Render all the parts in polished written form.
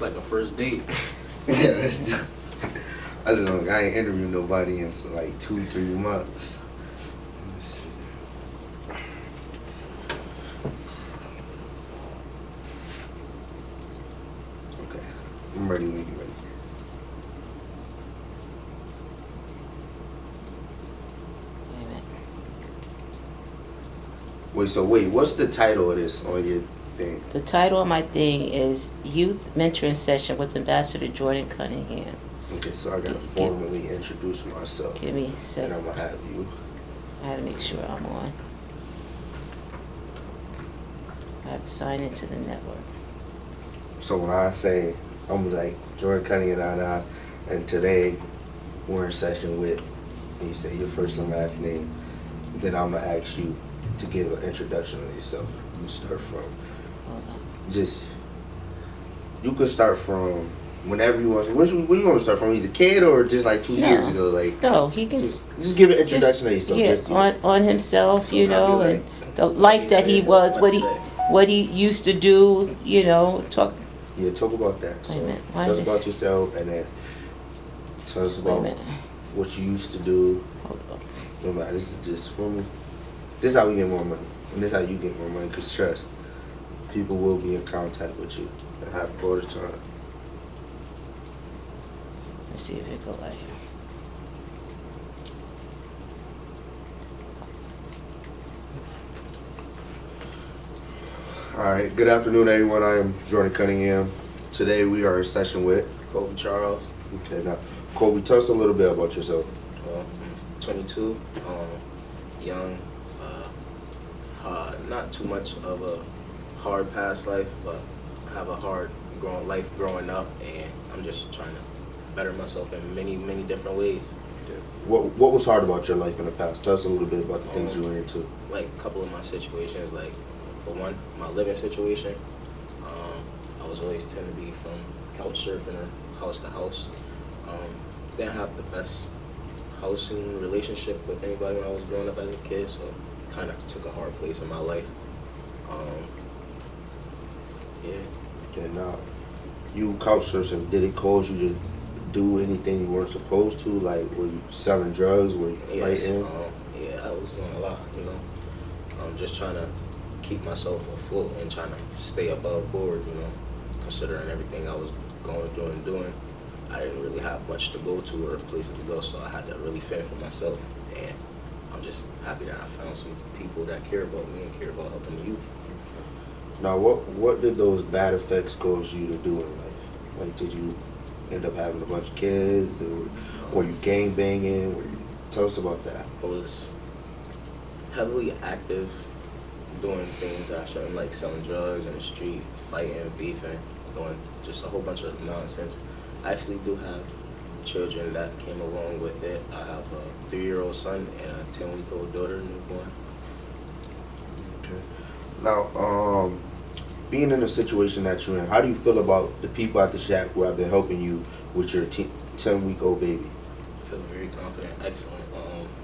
It's like a first date. Yeah, I ain't interviewed nobody in like 2, 3 months. Let me see. Okay, I'm ready when you're ready. Wait a minute. Wait, what's the title of this on your thing? The title of my thing is Youth Mentoring Session with Ambassador Jordan Cunningham. Okay, so I gotta formally introduce myself. Give me a And second. I'm gonna have you. I had to make sure I'm on. I have to sign into the network. So when I say, I'm like Jordan Cunningham, and today we're in session with, and you say your first and last name, then I'm gonna ask you to give an introduction of yourself. You start from Hold on. you could start from whenever you want. When you want to start from? He's a kid or just like 2 years ago? Like No, he can just give an introduction of yourself. yeah, Just, on himself, so you know, like, and the life that he was, what he used to do, you know, talk. Yeah, talk about that. So Wait a minute. tell us about yourself, and then tell us Wait a about minute. what you used to do. Hold on. No matter. This is just for me. This is how we get more money, and this is how you get more money. Cause trust, people will be in contact with you and have all the time. Let's see if it go like. All right. Good afternoon, everyone. I am Jordan Cunningham. Today we are in session with Kobe Charles. Okay, now, Kobe, tell us a little bit about yourself. I'm 22. Young. Not too much of a hard past life, but I have a hard life growing up, and I'm just trying to better myself in many, many different ways. What was hard about your life in the past? Tell us a little bit about the things you were into. Like a couple of my situations, like for one, my living situation. I was always tend to be from couch surfing or house to house. Didn't have the best housing relationship with anybody when I was growing up as a kid, so kind of took a hard place in my life. Yeah. Okay, now, you couch surfing, did it cause you to do anything you weren't supposed to? Like, were you selling drugs? Were you fighting? Yeah, I was doing a lot, you know. Just trying to keep myself afloat and trying to stay above board, you know, considering everything I was going through and doing. I didn't really have much to go to or places to go, so I had to really fend for myself. And I'm just happy that I found some people that care about me and care about helping the youth. Now, what did those bad effects cause you to do in life? Like, did you end up having a bunch of kids? Or were you gang banging? Tell us about that. I was heavily active, doing things that I shouldn't, like selling drugs in the street, fighting, beefing, doing just a whole bunch of nonsense. I actually do have children that came along with it. I have a 3-year-old son and a 10-week-old daughter, newborn. Okay. Now, being in the situation that you're in, how do you feel about the people at the shack who have been helping you with your 10-week-old baby? I feel very confident, excellent.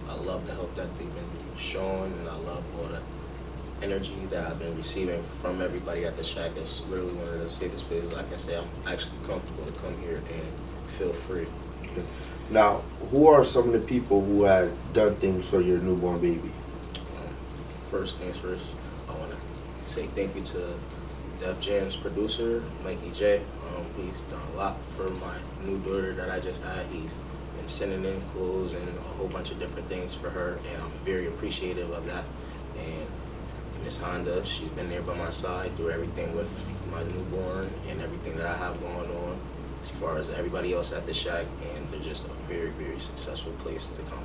I love the help that they've been showing, and I love all the energy that I've been receiving from everybody at the shack. It's literally one of the safest places I can say I'm actually comfortable to come here and feel free. Okay. Now, who are some of the people who have done things for your newborn baby? First things first, I want to say thank you to Def Jam's producer, Mikey J. He's done a lot for my new daughter that I just had. He's been sending in clothes and a whole bunch of different things for her, and I'm very appreciative of that. And Miss Honda, she's been there by my side through everything with my newborn and everything that I have going on, as far as everybody else at the shack, and they're just a very, very successful place to come.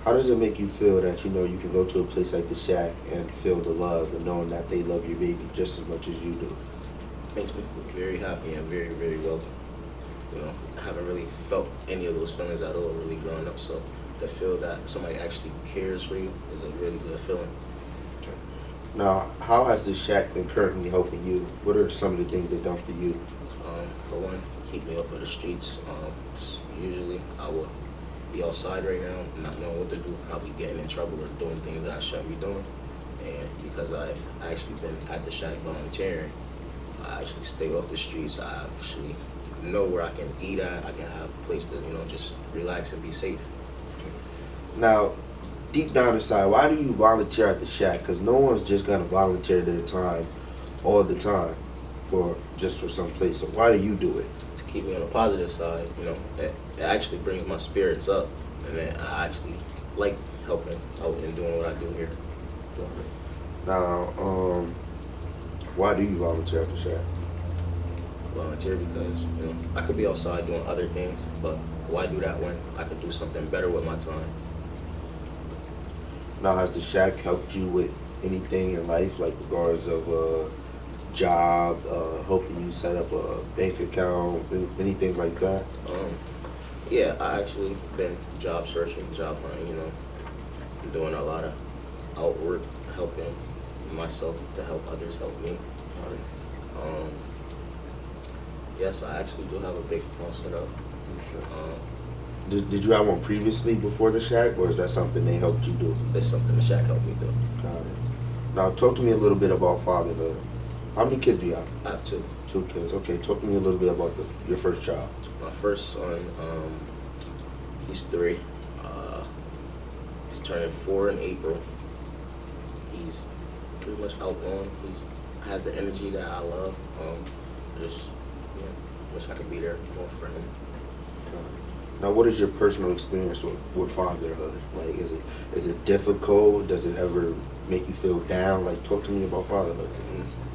How does it make you feel that you know you can go to a place like the shack and feel the love and knowing that they love your baby just as much as you do? Makes me feel very happy and very, very welcome. You know, I haven't really felt any of those feelings at all really growing up, so to feel that somebody actually cares for you is a really good feeling. Okay. Now, how has the shack been currently helping you? What are some of the things they've done for you? For one, keep me off of the streets. Usually I will be outside right now, not knowing what to do, probably getting in trouble or doing things that I shouldn't be doing. And because I've actually been at the shack volunteering, I actually stay off the streets. I actually know where I can eat at. I can have a place to, just relax and be safe. Now, deep down inside, why do you volunteer at the shack? Because no one's just gonna volunteer their time all the time for some place. So why do you do it? To keep me on the positive side, it actually brings my spirits up, and then I actually like helping out and doing what I do here. Now, why do you volunteer at the shack? Volunteer because I could be outside doing other things, but why do that when I could do something better with my time? Now, has the shack helped you with anything in life, like regards of job, helping you set up a bank account, anything like that? Yeah, I actually been job searching, job hunting. Doing a lot of outwork, helping myself to help others help me. Yes, I actually do have a big account set up. Did you have one previously before the shack, or is that something they helped you do? It's something the shack helped me do. Got it. Now, talk to me a little bit about fatherhood. How many kids do you have? I have two. 2 kids. Okay, talk to me a little bit about your first child. My first son, he's 3. He's turning 4 in April. He's pretty much outgoing. He has the energy that I love. Just wish I could be there more for him. Now, what is your personal experience with fatherhood? Like, is it difficult? Does it ever make you feel down? Like, talk to me about fatherhood.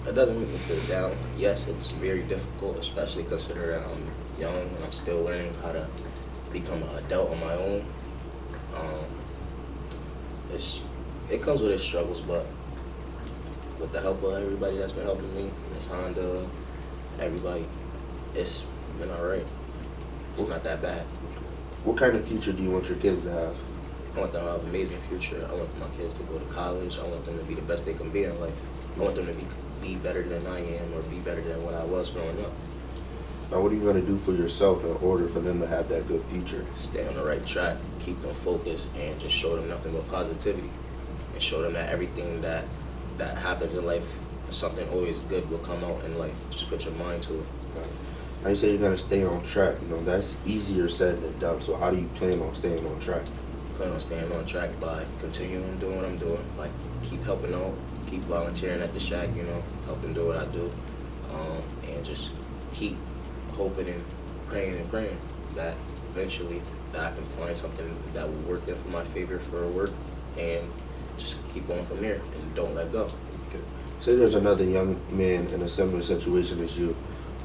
It doesn't make me feel down. Yes, it's very difficult, especially considering I'm young and I'm still learning how to become an adult on my own. It comes with its struggles, but with the help of everybody that's been helping me, Miss Honda, everybody, it's been all right. It's not that bad. What kind of future do you want your kids to have? I want them to have an amazing future. I want my kids to go to college. I want them to be the best they can be in life. I want them to be better than I am, or be better than what I was growing up. Now, what are you going to do for yourself in order for them to have that good future? Stay on the right track, keep them focused, and just show them nothing but positivity. And show them that everything that happens in life, something always good will come out in life. Just put your mind to it. Now, you say you're going to stay on track. That's easier said than done. So how do you plan on staying on track? I plan on staying on track by continuing doing what I'm doing. Like, keep helping out, keep volunteering at the shack, helping do what I do. And just keep hoping and praying that eventually that I can find something that will work in for my favor for work, and just keep going from there and don't let go. Say there's another young man in a similar situation as you.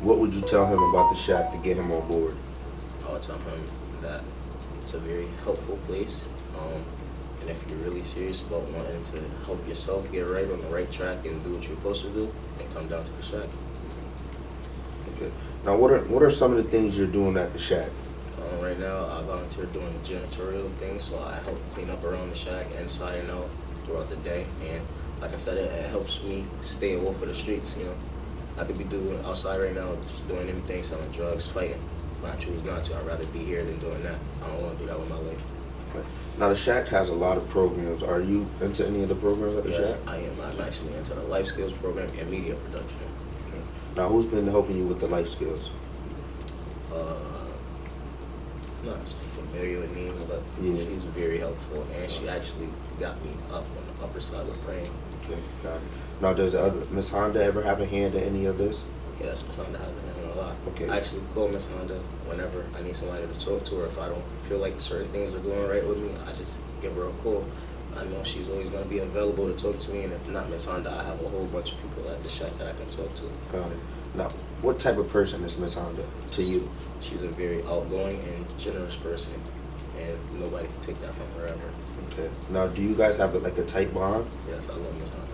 What would you tell him about the shack to get him on board? I would tell him that it's a very helpful place, and if you're really serious about wanting to help yourself get right on the right track and do what you're supposed to do, then come down to the shack. Okay. Now, what are some of the things you're doing at the shack? Right now, I volunteer doing janitorial things, so I help clean up around the shack, inside and out, throughout the day. And like I said, it helps me stay off of the streets. I could be doing outside right now, just doing anything, selling drugs, fighting. But I choose not to. I'd rather be here than doing that. I don't want to do that with my life. Okay. Now, the shack has a lot of programs. Are you into any of the programs at the Yes, shack? I am. I'm actually into the life skills program and media production. Okay. Now, who's been helping you with the life skills? Not familiar with names, but Yeah. she's very helpful, and she actually got me up on the upper side with praying. Okay, got it. Now, does the other Miss Honda ever have a hand in any of this? Yes, Miss Honda has been helping a lot. Okay. I actually call Miss Honda whenever I need somebody to talk to her. If I don't feel like certain things are going right with me, I just give her a call. I know she's always going to be available to talk to me, and if not Miss Honda, I have a whole bunch of people at the shack that I can talk to. Got it. Now, what type of person is Miss Honda to you? She's a very outgoing and generous person, and nobody can take that from her ever. Okay. Now, do you guys have like a tight bond? Yes, I love Miss Honda.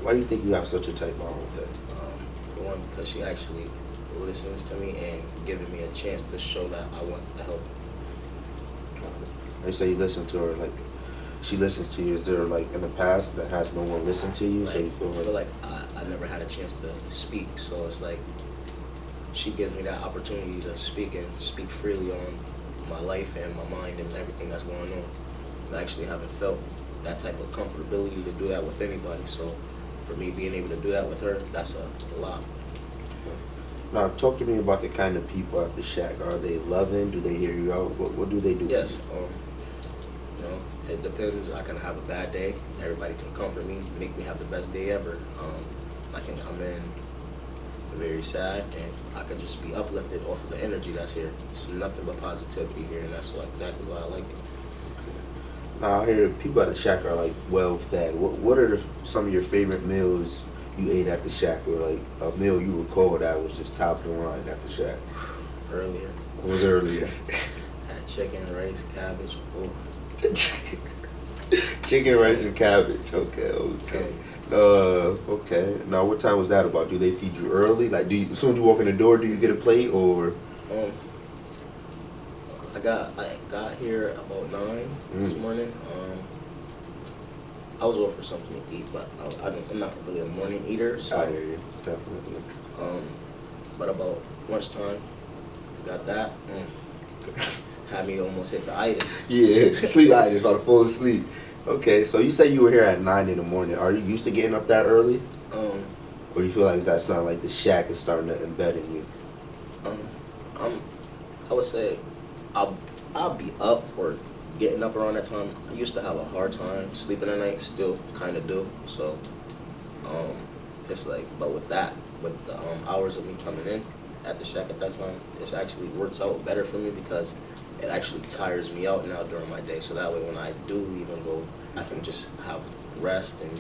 Why do you think you have such a tight bond with her? For one, because she actually listens to me and giving me a chance to show that I want to help. You say you listen to her, like she listens to you. Is there like in the past that has no one listened to you? Like, So you feel I feel like I never had a chance to speak, so it's like she gives me that opportunity to speak and speak freely on my life and my mind and everything that's going on. I actually haven't felt that type of comfortability to do that with anybody, so for me being able to do that with her, that's a lot. Now, talk to me about the kind of people at the shack. Are they loving? Do they hear you out? What do they do? Yes. You know, it depends. I can have a bad day. Everybody can comfort me, make me have the best day ever. I can come in very sad, and I can just be uplifted off of the energy that's here. It's nothing but positivity here, and that's exactly why I like it. Now, I hear people at the shack are like well fed. What are some of your favorite meals you ate at the shack, or like a meal you recall that was just top of the line at the shack? Earlier, What was earlier? had chicken, rice, cabbage. Ooh. Chicken, rice, and cabbage. Okay. Okay. Now, what time was that about? Do they feed you early? Like, as soon as you walk in the door, do you get a plate, or? Um, I got here about 9 this morning. I was over for something to eat, but I'm not really a morning eater, so. I hear you, definitely. But about lunchtime, got that. Had me almost hit the itis. Yeah, sleep-itis, about to fall asleep. Okay, so you said you were here at 9 in the morning. Are you used to getting up that early? Or you feel like that sound like the shack is starting to embed in you? I would say I'll be up or getting up around that time. I used to have a hard time sleeping at night, still kind of do. So it's like, but with the hours of me coming in at the shack at that time, it actually works out better for me because it actually tires me out now during my day. So that way, when I do leave and go, I can just have rest and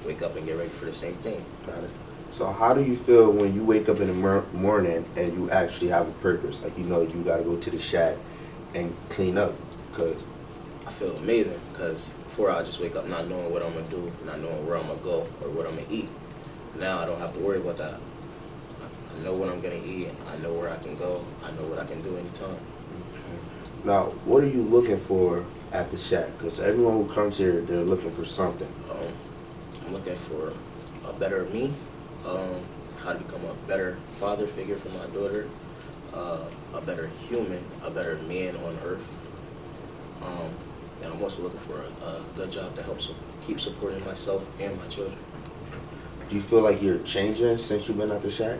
wake up and get ready for the same thing. Got it. So how do you feel when you wake up in the morning and you actually have a purpose? Like, you got to go to the shack and clean up. Cause I feel amazing because before I just wake up not knowing what I'm going to do, not knowing where I'm going to go or what I'm going to eat. Now I don't have to worry about that. I know what I'm going to eat. I know where I can go. I know what I can do anytime. Now, what are you looking for at the shack? Because everyone who comes here, they're looking for something. I'm looking for a better me, how to become a better father figure for my daughter, a better human, a better man on earth. And I'm also looking for a good job to help keep supporting myself and my children. Do you feel like you're changing since you've been at the shack?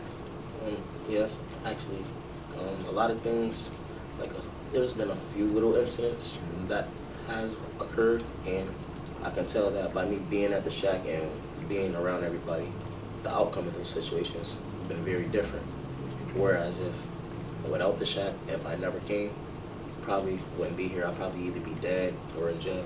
Yes, actually, a lot of things, there's been a few little incidents that has occurred, and I can tell that by me being at the shack and being around everybody, the outcome of those situations have been very different. Whereas if without the shack, if I never came, probably wouldn't be here. I'd probably either be dead or in jail.